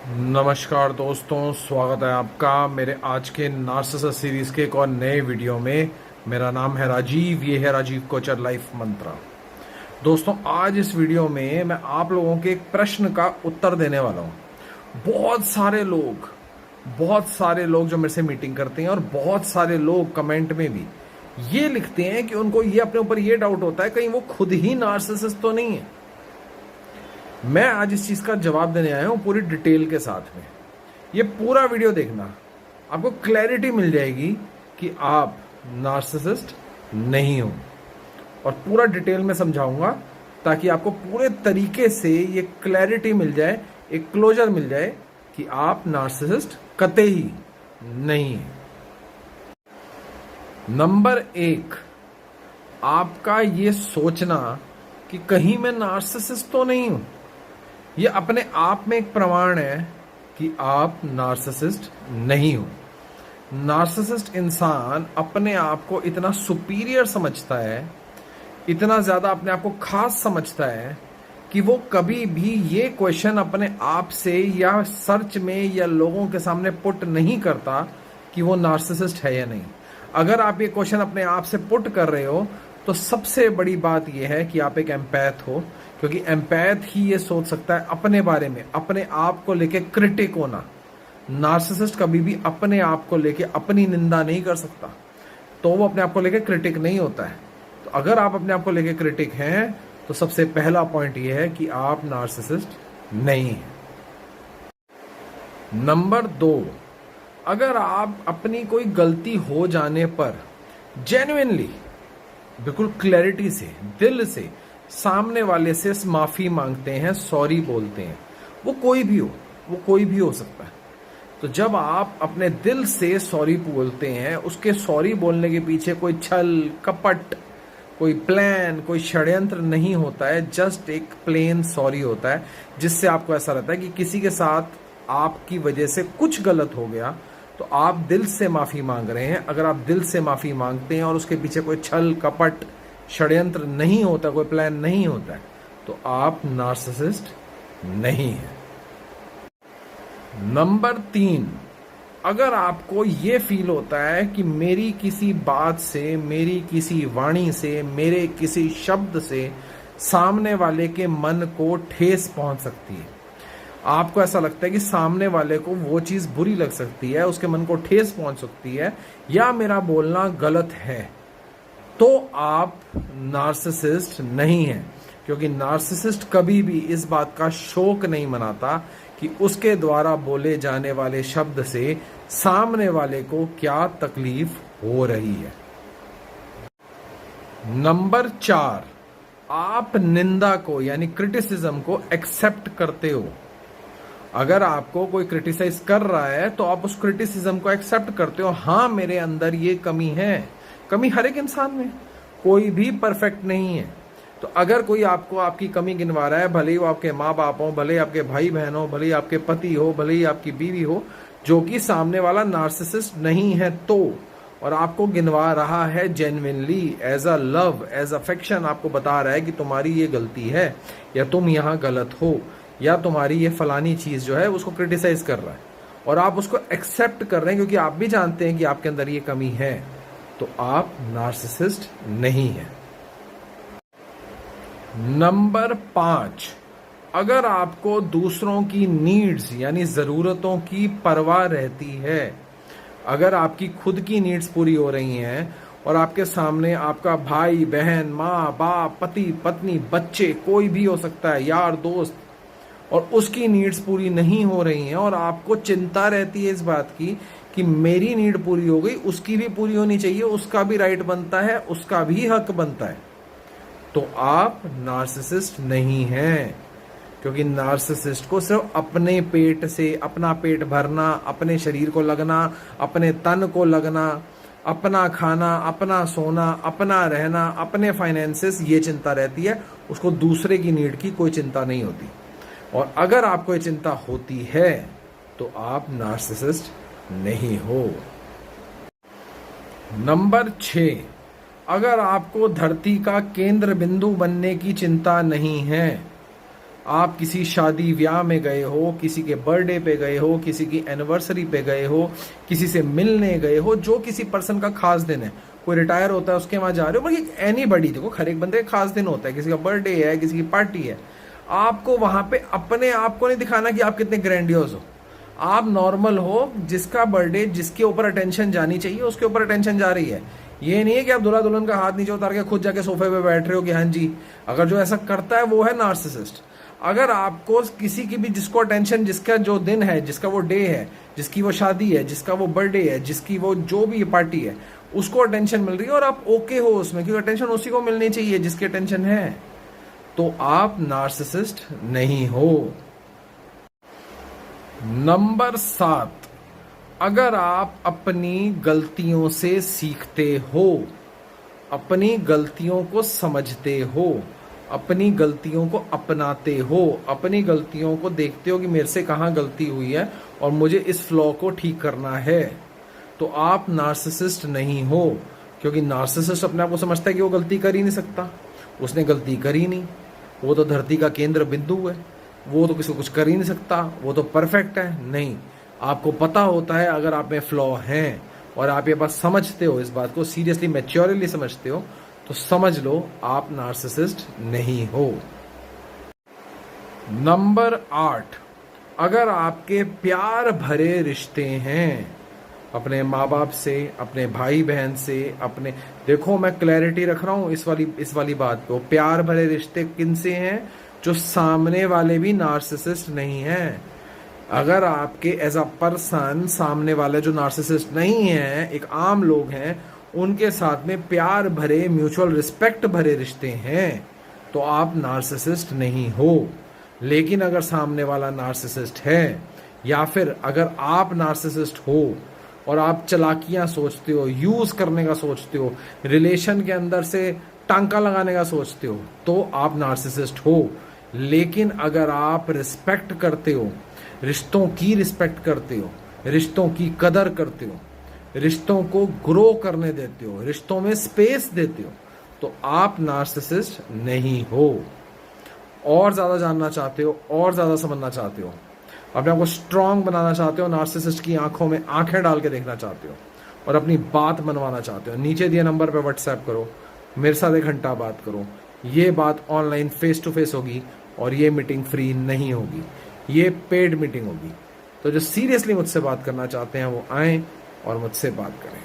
नमस्कार दोस्तों, स्वागत है आपका मेरे आज के नार्सिसस सीरीज के एक और नए वीडियो में। मेरा नाम है राजीव, ये है राजीव कोचर लाइफ मंत्रा। दोस्तों, आज इस वीडियो में मैं आप लोगों के एक प्रश्न का उत्तर देने वाला हूँ। बहुत सारे लोग जो मेरे से मीटिंग करते हैं और बहुत सारे लोग कमेंट में भी ये लिखते हैं कि उनको ये अपने ऊपर ये डाउट होता है कहीं वो खुद ही नार्सिसिस्ट तो नहीं है। मैं आज इस चीज का जवाब देने आया हूं पूरी डिटेल के साथ में। ये पूरा वीडियो देखना, आपको क्लैरिटी मिल जाएगी कि आप नार्सिसिस्ट नहीं हो, और पूरा डिटेल में समझाऊंगा ताकि आपको पूरे तरीके से ये क्लैरिटी मिल जाए, एक क्लोजर मिल जाए कि आप नार्सिसिस्ट कतई नहीं है। नंबर 1, आपका ये सोचना कि कहीं मैं नार्सिसिस्ट तो नहीं हूं, ये अपने आप में एक प्रमाण है कि आप नार्सिसिस्ट नहीं हो। नार्सिसिस्ट इंसान अपने आप को इतना सुपीरियर समझता है, इतना ज्यादा अपने आप को खास समझता है कि वो कभी भी ये क्वेश्चन अपने आप से या सर्च में या लोगों के सामने पुट नहीं करता कि वो नार्सिसिस्ट है या नहीं। अगर आप ये क्वेश्चन अपने आप से पुट कर रहे हो तो सबसे बड़ी बात यह है कि आप एक एम्पैथ हो, क्योंकि एम्पैथ ही ये सोच सकता है अपने बारे में, अपने आप को लेके क्रिटिक होना। नार्सिसिस्ट कभी भी अपने आप को लेके अपनी निंदा नहीं कर सकता, तो वो अपने आप को लेके क्रिटिक नहीं होता है। तो अगर आप अपने आप को लेके क्रिटिक हैं तो सबसे पहला पॉइंट ये है कि आप नार्सिसिस्ट नहीं हैं। नंबर 2, अगर आप अपनी कोई गलती हो जाने पर जेन्युइनली, बिल्कुल क्लैरिटी से, दिल से सामने वाले से माफी मांगते हैं, सॉरी बोलते हैं, वो कोई भी हो सकता है। तो जब आप अपने दिल से सॉरी बोलते हैं, उसके सॉरी बोलने के पीछे कोई छल कपट, कोई प्लान, कोई षड्यंत्र नहीं होता है, जस्ट एक प्लेन सॉरी होता है, जिससे आपको ऐसा रहता है कि किसी के साथ आपकी वजह से कुछ गलत हो गया तो आप दिल से माफी मांग रहे हैं। अगर आप दिल से माफी मांगते हैं और उसके पीछे कोई छल कपट षड्यंत्र नहीं होता, कोई प्लान नहीं होता है, तो आप नार्सिसिस्ट नहीं है। नंबर 3, अगर आपको ये फील होता है कि मेरी किसी बात से, मेरी किसी वाणी से, मेरे किसी शब्द से सामने वाले के मन को ठेस पहुंच सकती है, आपको ऐसा लगता है कि सामने वाले को वो चीज बुरी लग सकती है, उसके मन को ठेस पहुंच सकती है, या मेरा बोलना गलत है, तो आप नार्सिसिस्ट नहीं हैं। क्योंकि नार्सिसिस्ट कभी भी इस बात का शोक नहीं मनाता कि उसके द्वारा बोले जाने वाले शब्द से सामने वाले को क्या तकलीफ हो रही है। नंबर 4, आप निंदा को यानी क्रिटिसिज्म को एक्सेप्ट करते हो। अगर आपको कोई क्रिटिसाइज कर रहा है तो आप उस क्रिटिसिज्म को एक्सेप्ट करते हो। हाँ, मेरे अंदर ये कमी है। कमी हर एक इंसान में, कोई भी परफेक्ट नहीं है। तो अगर कोई आपको आपकी कमी गिनवा रहा है, भले ही वो आपके माँ बाप हो, भले ही आपके भाई बहन हो, भले ही आपके पति हो, भले ही आपकी बीवी हो, जो कि सामने वाला नार्सिसिस्ट नहीं है, तो और आपको गिनवा रहा है genuinely, as a love, as affection, आपको बता रहा है कि तुम्हारी ये गलती है, या तुम यहाँ गलत हो, या तुम्हारी ये फलानी चीज जो है उसको क्रिटिसाइज कर रहा है, और आप उसको एक्सेप्ट कर रहे हैं क्योंकि आप भी जानते हैं कि आपके अंदर ये कमी है, तो आप नार्सिसिस्ट नहीं है। नंबर 5, अगर आपको दूसरों की नीड्स यानी जरूरतों की परवाह रहती है, अगर आपकी खुद की नीड्स पूरी हो रही हैं और आपके सामने आपका भाई बहन, माँ बाप, पति पत्नी, बच्चे, कोई भी हो सकता है, यार दोस्त, और उसकी नीड्स पूरी नहीं हो रही हैं और आपको चिंता रहती है इस बात की कि मेरी नीड पूरी हो गई, उसकी भी पूरी होनी चाहिए, उसका भी राइट बनता है, उसका भी हक बनता है, तो आप नार्सिसिस्ट नहीं हैं। क्योंकि नार्सिसिस्ट को सिर्फ अपने पेट से, अपना पेट भरना, अपने शरीर को लगना, अपने तन को लगना, अपना खाना, अपना सोना, अपना रहना, अपने फाइनेंसेस, ये चिंता रहती है। उसको दूसरे की नीड की कोई चिंता नहीं होती। और अगर आपको ये चिंता होती है तो आप नार्सिसिस्ट नहीं हो। नंबर 6, अगर आपको धरती का केंद्र बिंदु बनने की चिंता नहीं है, आप किसी शादी ब्याह में गए हो, किसी के बर्थडे पे गए हो, किसी की एनिवर्सरी पे गए हो, किसी से मिलने गए हो, जो किसी पर्सन का खास दिन है, कोई रिटायर होता है उसके वहां जा रहे हो, बल्कि एनी बडी, देखो हर एक बंदे का खास दिन होता है, किसी का बर्थडे है, किसी की पार्टी है। आपको वहां पे अपने आप को नहीं दिखाना कि आप कितने ग्रैंडियोज हो। आप नॉर्मल हो, जिसका बर्थडे, जिसके ऊपर अटेंशन जानी चाहिए उसके ऊपर अटेंशन जा रही है। ये नहीं है कि आप दूल्हा दुल्हन का हाथ नीचे उतार के खुद जाके सोफे पे बैठ रहे हो कि हाँ जी। अगर जो ऐसा करता है वो है नार्सिसिस्ट। अगर आपको किसी की भी, जिसको अटेंशन, जिसका जो दिन है, जिसका वो डे है, जिसकी वो शादी है, जिसका वो बर्थडे है, जिसकी वो जो भी पार्टी है, उसको अटेंशन मिल रही है और आप ओके हो उसमें, क्योंकि अटेंशन उसी को मिलनी चाहिए जिसकी अटेंशन है, तो आप नार्सिसिस्ट नहीं हो। नंबर 7, अगर आप अपनी गलतियों से सीखते हो, अपनी गलतियों को समझते हो, अपनी गलतियों को अपनाते हो, अपनी गलतियों को देखते हो कि मेरे से कहाँ गलती हुई है और मुझे इस फ्लॉ को ठीक करना है, तो आप नार्सिसिस्ट नहीं हो। क्योंकि नार्सिसिस्ट अपने आप को समझता है कि वो गलती कर ही नहीं सकता, उसने गलती करी नहीं, वो तो धरती का केंद्र बिंदु है, वो तो किसी को कुछ कर ही नहीं सकता, वो तो परफेक्ट है। नहीं, आपको पता होता है अगर आप में फ्लॉ हैं और आप ये बात समझते हो, इस बात को सीरियसली मैच्योरली समझते हो, तो समझ लो आप नार्सिसिस्ट नहीं हो। नंबर 8, अगर आपके प्यार भरे रिश्ते हैं अपने माँ बाप से, अपने भाई बहन से, अपने, देखो मैं क्लैरिटी रख रहा हूं इस वाली बात को, प्यार भरे रिश्ते किन से हैं? जो सामने वाले भी नार्सिसिस्ट नहीं हैं। अगर आपके एज अ पर्सन सामने वाले जो नार्सिसिस्ट नहीं है, एक आम लोग हैं, उनके साथ में प्यार भरे, म्यूचुअल रिस्पेक्ट भरे रिश्ते हैं, तो आप नार्सिसिस्ट नहीं हो। लेकिन अगर सामने वाला नार्सिसिस्ट है, या फिर अगर आप नार्सिसिस्ट हो और आप चालाकियां सोचते हो, यूज करने का सोचते हो, रिलेशन के अंदर से टांका लगाने का सोचते हो, तो आप नार्सिसिस्ट हो। लेकिन अगर आप रिस्पेक्ट करते हो, रिश्तों की रिस्पेक्ट करते हो, रिश्तों की कदर करते हो, रिश्तों को ग्रो करने देते हो, रिश्तों में स्पेस देते हो, तो आप नार्सिसिस्ट नहीं हो। और ज्यादा जानना चाहते हो, और ज्यादा समझना चाहते हो, अपने आप को स्ट्रांग बनाना चाहते हो, नार्सिसिस्ट की आंखों में आंखें डाल के देखना चाहते हो और अपनी बात मनवाना चाहते हो, नीचे दिए नंबर पे व्हाट्सएप करो, मेरे साथ 1 घंटा बात करो। ये बात ऑनलाइन फेस टू फेस होगी और ये मीटिंग फ्री नहीं होगी, ये पेड मीटिंग होगी। तो जो सीरियसली मुझसे बात करना चाहते हैं वो आएं और मुझसे बात करें।